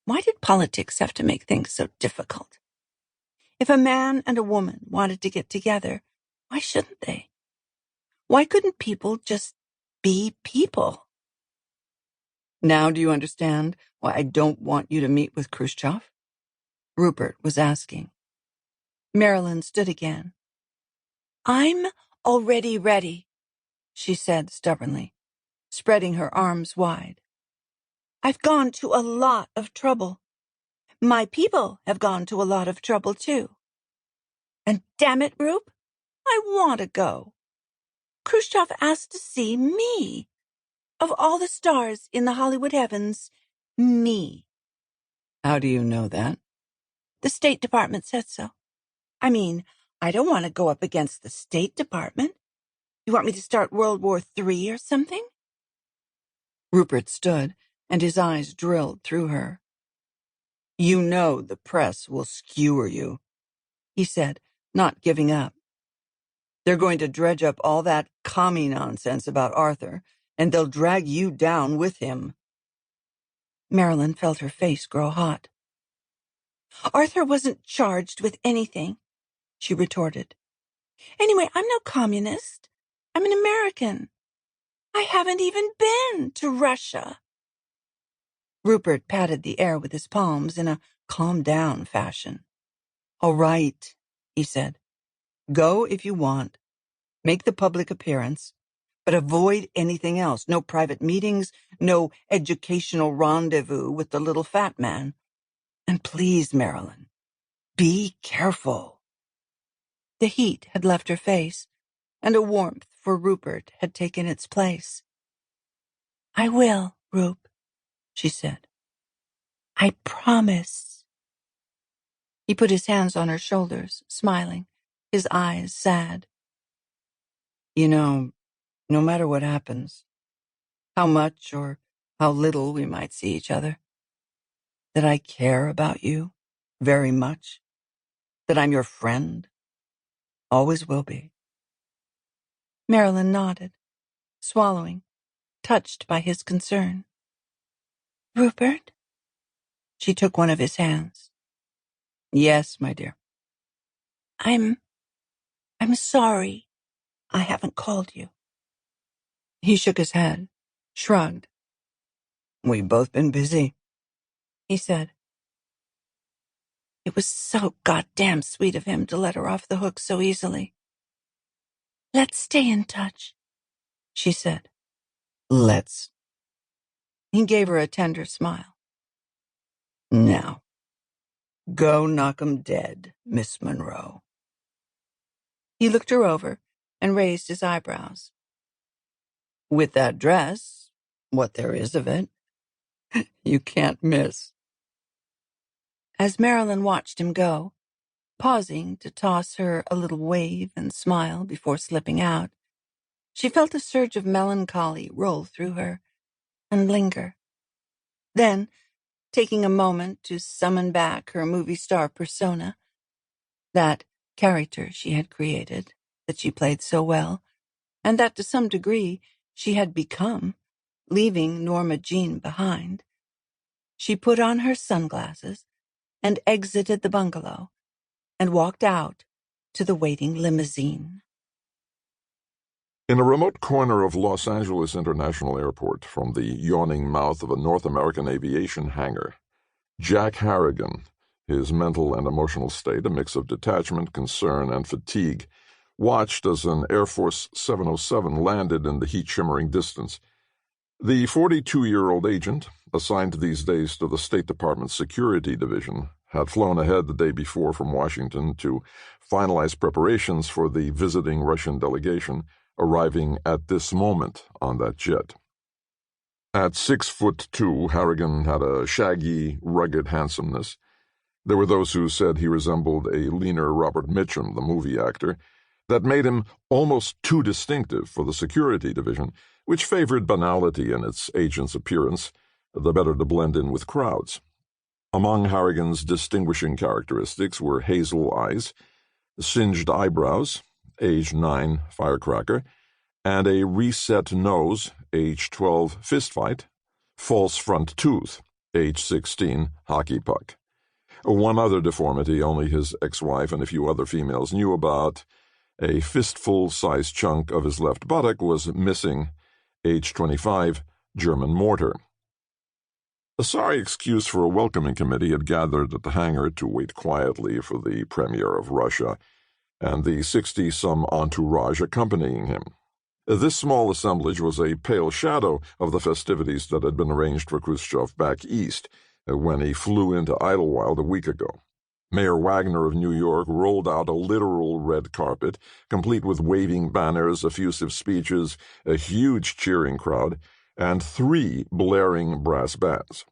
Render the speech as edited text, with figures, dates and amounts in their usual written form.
Why did politics have to make things so difficult? If a man and a woman wanted to get together, why shouldn't they? Why couldn't people just be people? Now do you understand why I don't want you to meet with Khrushchev? Rupert was asking. Marilyn stood again. I'm already ready, she said stubbornly, spreading her arms wide. I've gone to a lot of trouble. My people have gone to a lot of trouble, too. And damn it, Rupe, I want to go. Khrushchev asked to see me. Of all the stars in the Hollywood heavens, me. How do you know that? The State Department said so. I mean, I don't want to go up against the State Department. You want me to start World War III or something? Rupert stood, and his eyes drilled through her. You know the press will skewer you, he said, not giving up. They're going to dredge up all that commie nonsense about Arthur, and they'll drag you down with him. Marilyn felt her face grow hot. Arthur wasn't charged with anything, she retorted. Anyway, I'm no communist. I'm an American. I haven't even been to Russia. Rupert patted the air with his palms in a calm-down fashion. All right, he said. Go if you want. Make the public appearance, but avoid anything else. No private meetings, no educational rendezvous with the little fat man. And please, Marilyn, be careful. The heat had left her face, and a warmth for Rupert had taken its place. I will, Rupe, she said. I promise. He put his hands on her shoulders, smiling, his eyes sad. You know, no matter what happens, how much or how little we might see each other, that I care about you very much, that I'm your friend, always will be. Marilyn nodded, swallowing, touched by his concern. Rupert? She took one of his hands. Yes, my dear. I'm sorry I haven't called you. He shook his head, shrugged. We've both been busy, he said. It was so goddamn sweet of him to let her off the hook so easily. Let's stay in touch, she said. Let's. He gave her a tender smile. Now, go knock 'em dead, Miss Monroe. He looked her over and raised his eyebrows. With that dress, what there is of it, you can't miss. As Marilyn watched him go, pausing to toss her a little wave and smile before slipping out, she felt a surge of melancholy roll through her and linger. Then, taking a moment to summon back her movie star persona, that character she had created, that she played so well, and that to some degree she had become, leaving Norma Jean behind, she put on her sunglasses and exited the bungalow and walked out to the waiting limousine. In a remote corner of Los Angeles International Airport, from the yawning mouth of a North American aviation hangar, Jack Harrigan, his mental and emotional state a mix of detachment, concern, and fatigue, watched as an Air Force 707 landed in the heat-shimmering distance. The 42-year-old agent, assigned these days to the State Department's Security Division, had flown ahead the day before from Washington to finalize preparations for the visiting Russian delegation, arriving at this moment on that jet. At 6'2", Harrigan had a shaggy, rugged handsomeness. There were those who said he resembled a leaner Robert Mitchum, the movie actor, that made him almost too distinctive for the Security Division, which favored banality in its agent's appearance, the better to blend in with crowds. Among Harrigan's distinguishing characteristics were hazel eyes, singed eyebrows, age 9 firecracker, and a reset nose, age 12 fistfight, false front tooth, age 16, hockey puck. One other deformity only his ex-wife and a few other females knew about. A fistful-sized chunk of his left buttock was missing, age 25, German mortar. A sorry excuse for a welcoming committee had gathered at the hangar to wait quietly for the premier of Russia and the 60-some entourage accompanying him. This small assemblage was a pale shadow of the festivities that had been arranged for Khrushchev back east when he flew into Idlewild a week ago. Mayor Wagner of New York rolled out a literal red carpet, complete with waving banners, effusive speeches, a huge cheering crowd, and 3 blaring brass bands.